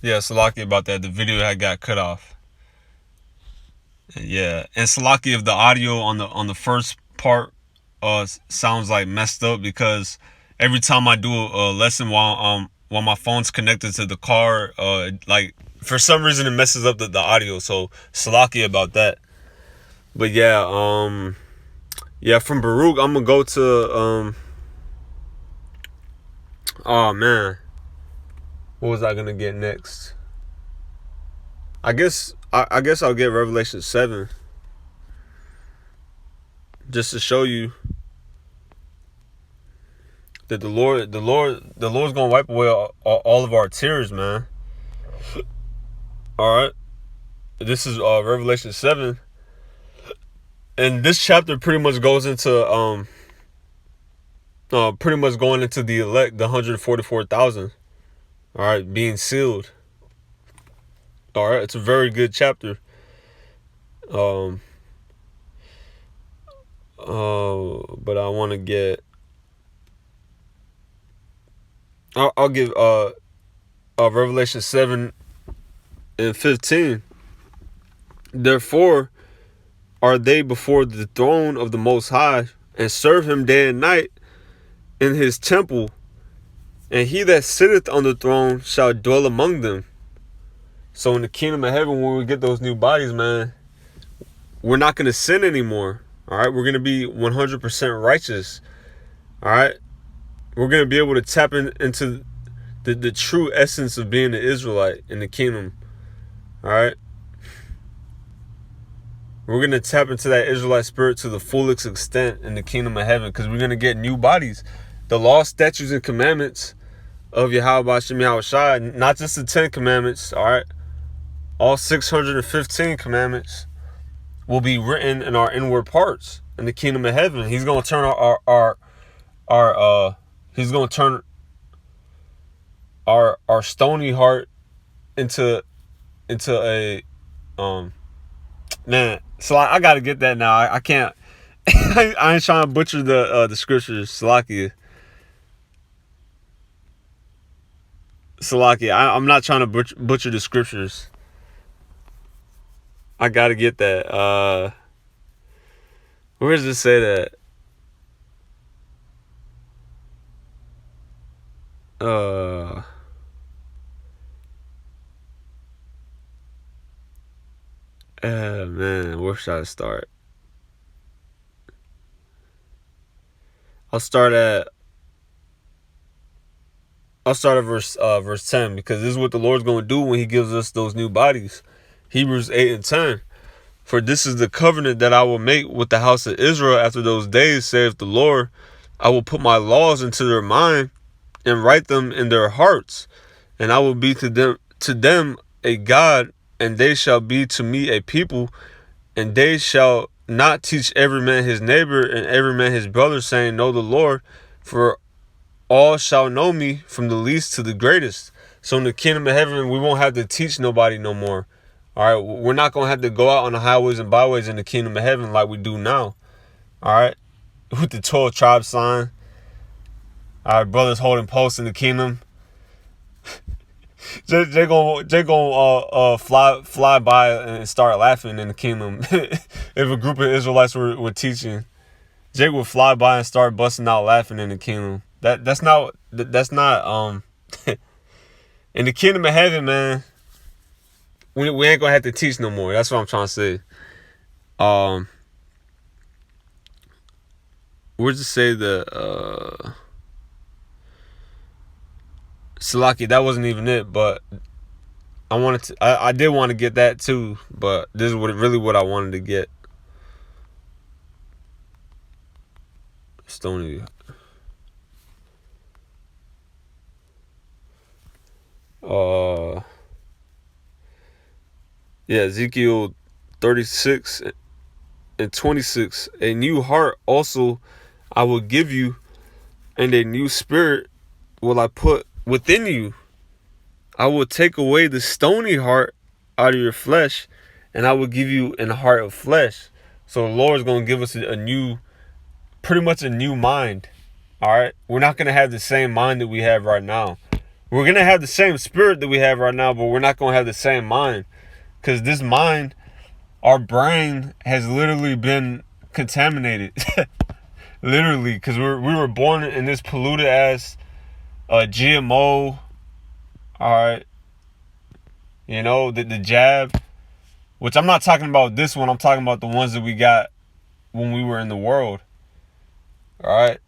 Yeah, Salaki about that. The video had got cut off. Yeah, and Salaki, of the audio on the first part sounds like messed up because every time I do a lesson while my phone's connected to the car, like for some reason it messes up the audio. So Salaki about that. But yeah, from Baruch I'm gonna go to oh man, what was I gonna get next? I guess I'll get Revelation 7 just to show you that the Lord's gonna wipe away all of our tears, man. All right, this is Revelation 7, and this chapter pretty much goes into pretty much going into the elect, the 144,000. All right, being sealed. All right, it's a very good chapter. Um, but I want to get. I'll give Revelation 7:15. Therefore are they before the throne of the Most High, and serve him day and night in his temple, and he that sitteth on the throne shall dwell among them. So in the kingdom of heaven, when we get those new bodies, man, we're not going to sin anymore. All right, we're going to be 100% righteous. All right, we're going to be able to tap into the true essence of being an Israelite in the kingdom. All right, we're going to tap into that Israelite spirit to the fullest extent in the kingdom of heaven, because we're going to get new bodies. The law, statutes, and commandments of Yahweh Shem Shai, not just the 10 commandments, all right, all 615 commandments will be written in our inward parts in the kingdom of heaven. He's going to turn he's going to turn our stony heart into a man. So I got to get that now. I can't. I ain't trying to butcher the scriptures. Salakia. I'm not trying to butcher the scriptures. I got to get that. Where does it say that? Man, where should I start? I'll start at verse 10, because this is what the Lord's going to do when he gives us those new bodies. Hebrews 8:10. For this is the covenant that I will make with the house of Israel after those days, saith the Lord. I will put my laws into their mind and write them in their hearts, and I will be to them a God, and they shall be to me a people, and they shall not teach every man his neighbor and every man his brother, saying, Know the Lord, for all shall know me, from the least to the greatest. So in the kingdom of heaven, we won't have to teach nobody no more. All right, we're not going to have to go out on the highways and byways in the kingdom of heaven like we do now. All right, with the 12 tribe sign. Our brothers holding posts in the kingdom. They gonna fly by and start laughing in the kingdom. If a group of Israelites were teaching, Jake would fly by and start busting out laughing in the kingdom. That's not in the kingdom of heaven, man. We ain't gonna have to teach no more. That's what I'm trying to say. Where does it say the Salaki? That wasn't even it, but I did want to get that too, but this is what I wanted to get. Stony. Yeah, Ezekiel 36:26. A new heart also I will give you, and a new spirit will I put within you. I will take away the stony heart out of your flesh, and I will give you an heart of flesh. So the Lord is going to give us pretty much a new mind. All right, we're not going to have the same mind that we have right now. We're going to have the same spirit that we have right now, but we're not going to have the same mind. Because this mind, our brain has literally been contaminated. Literally, because we were born in this polluted ass GMO. Alright. You know, the jab. Which I'm not talking about this one. I'm talking about the ones that we got when we were in the world. Alright.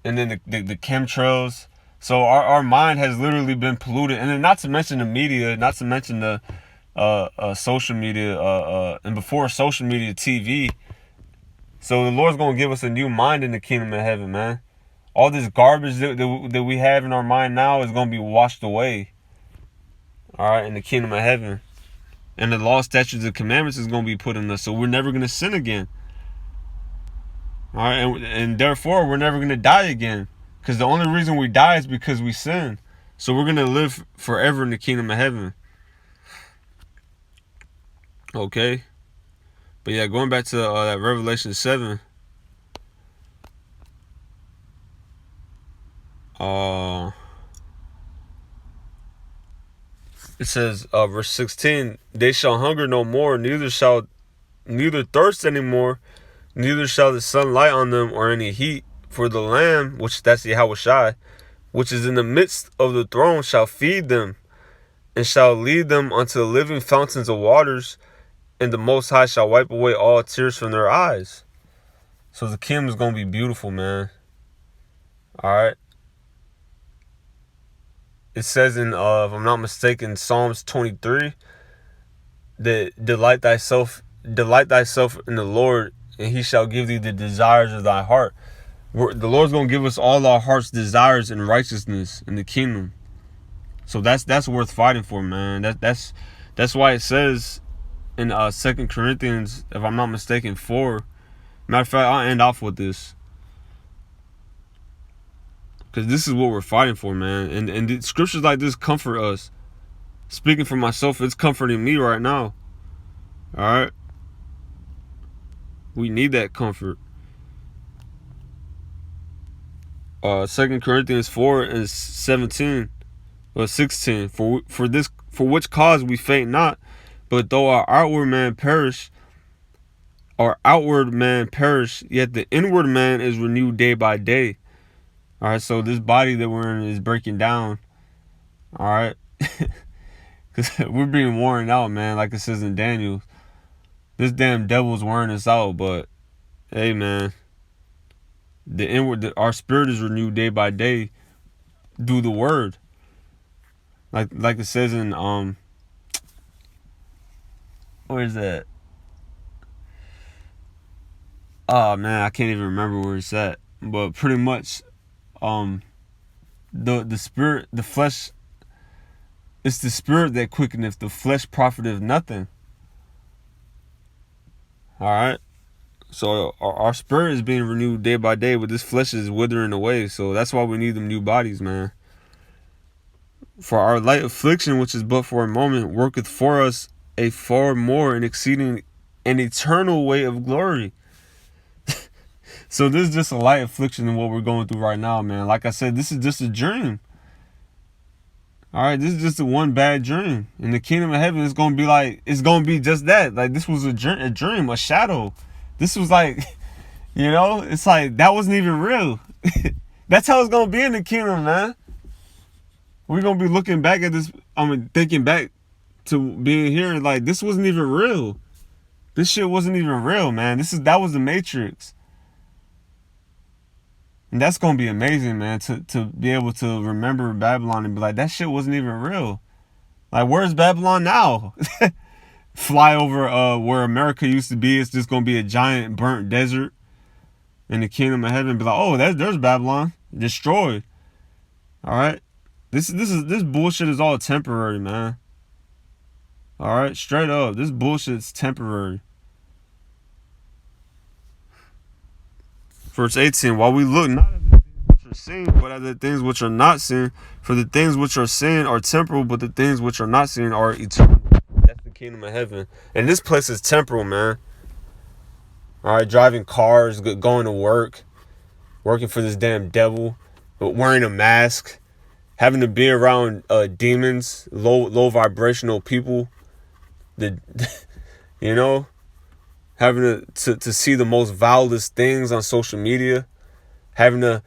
And then the chemtrails. So our mind has literally been polluted. And then not to mention the media, not to mention the social media, and before social media, TV. So the Lord's going to give us a new mind in the kingdom of heaven, man. All this garbage that we have in our mind now is going to be washed away. Alright, in the kingdom of heaven. And the law, statutes, and commandments is going to be put in us. So we're never going to sin again. Alright, and therefore we're never going to die again. Because the only reason we die is because we sin. So we're going to live forever in the kingdom of heaven. Okay. But yeah, going back to that Revelation 7. It says, verse 16, they shall hunger no more, neither thirst anymore, neither shall the sun light on them or any heat. For the Lamb, which that's Yahushua, which is in the midst of the throne, shall feed them, and shall lead them unto the living fountains of waters, and the Most High shall wipe away all tears from their eyes. So the kingdom is going to be beautiful, man. Alright. It says in, if I'm not mistaken, Psalms 23, that delight thyself in the Lord, and he shall give thee the desires of thy heart. The Lord's going to give us all our heart's desires in righteousness in the kingdom. So that's worth fighting for, man. That's why it says in 2 Corinthians, if I'm not mistaken, 4. Matter of fact, I'll end off with this. Because this is what we're fighting for, man. And scriptures like this comfort us. Speaking for myself, it's comforting me right now. Alright? We need that comfort. 2 Corinthians 4 and 17 or 16. For which cause we faint not, but though our outward man perish, yet the inward man is renewed day by day. Alright, so this body that we're in is breaking down. Alright? Because we're being worn out, man, like it says in Daniel. This damn devil's wearing us out, but hey, man. Our spirit is renewed day by day through the word. Like it says in, where is that? Oh, man, I can't even remember where it's at. But pretty much, the spirit, the flesh, it's the spirit that quickeneth, the flesh profiteth nothing. Alright? So our spirit is being renewed day by day, but this flesh is withering away. So that's why we need them new bodies, man. For our light affliction, which is but for a moment, worketh for us a far more and exceeding an eternal weight of glory. So this is just a light affliction than what we're going through right now, man. Like I said, this is just a dream. Alright, this is just a one bad dream. In the kingdom of heaven, it's going to be just that. Like, this was a dream, a shadow. This was like, you know, it's like, that wasn't even real. That's how it's going to be in the kingdom, man. We're going to be looking back at this, thinking back to being here, like, this wasn't even real. This shit wasn't even real, man. That was the Matrix. And that's going to be amazing, man, to be able to remember Babylon and be like, that shit wasn't even real. Like, where's Babylon now? Fly over where America used to be. It's just going to be a giant burnt desert in the kingdom of heaven. Be like, oh, there's Babylon. Destroyed. All right. This bullshit is all temporary, man. All right. Straight up. This bullshit's temporary. Verse 18. While we look not at the things which are seen, but at the things which are not seen. For the things which are seen are temporal, but the things which are not seen are eternal. That's the kingdom of heaven. And this place is temporal, man. All right, driving cars, going to work, working for this damn devil, but wearing a mask, having to be around demons, low vibrational people, you know, having to see the most vilest things on social media, having to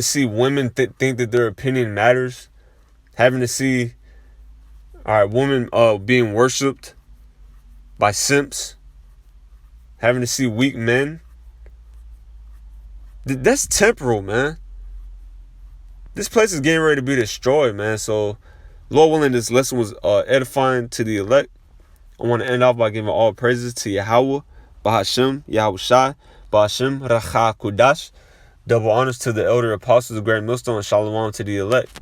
see women think that their opinion matters, having to see women being worshipped by simps, having to see weak men. That's temporal, man. This place is getting ready to be destroyed, man. So, Lord willing, this lesson was edifying to the elect. I want to end off by giving all praises to Yahweh, Bahashem, Yahweh Shai, Bahashem, Racha Kudash. Double honors to the elder apostles of Great Millstone, and Shalom to the elect.